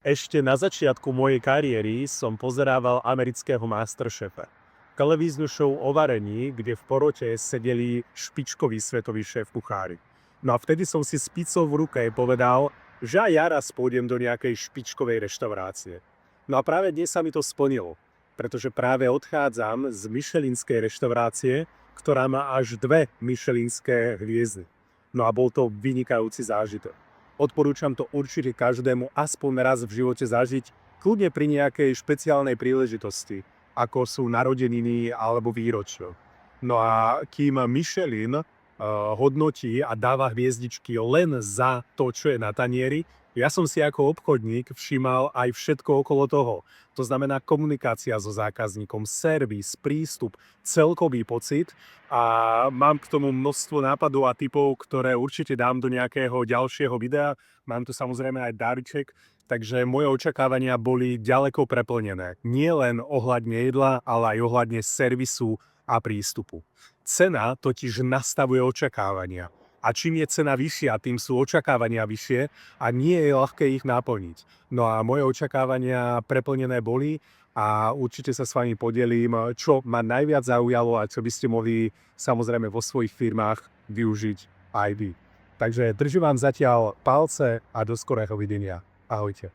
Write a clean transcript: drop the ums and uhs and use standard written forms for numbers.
Ešte na začiatku mojej kariéry som pozerával amerického Masterchefa. Televíznu show o varení, kde v porote sedeli špičkoví svetoví šéf-kuchári. No a vtedy som si s pizzou v ruke povedal, že aj ja raz pôjdem do nejakej špičkovej reštaurácie. No a práve dnes sa mi to splnilo, pretože práve odchádzam z michelinskej reštaurácie, ktorá má až 2 michelinské hviezdy. No a bol to vynikajúci zážitok. Odporúčam to určite každému aspoň raz v živote zažiť, kľudne pri nejakej špeciálnej príležitosti, ako sú narodeniny alebo výročio. No a kým Michelin hodnotí a dáva hviezdičky len za to, čo je na tanieri, ja som si ako obchodník všímal aj všetko okolo toho. To znamená komunikácia so zákazníkom, servis, prístup, celkový pocit a mám k tomu množstvo nápadov a tipov, ktoré určite dám do nejakého ďalšieho videa. Mám tu samozrejme aj darček, takže moje očakávania boli ďaleko preplnené. Nie len ohľadne jedla, ale aj ohľadne servisu a prístupu. Cena totiž nastavuje očakávania. A čím je cena vyššia, tým sú očakávania vyššie a nie je ľahké ich naplniť. No a moje očakávania preplnené boli a určite sa s vami podelím, čo ma najviac zaujalo a čo by ste mohli samozrejme vo svojich firmách využiť aj vy. Takže držím vám zatiaľ palce a do skorého videnia. Ahojte.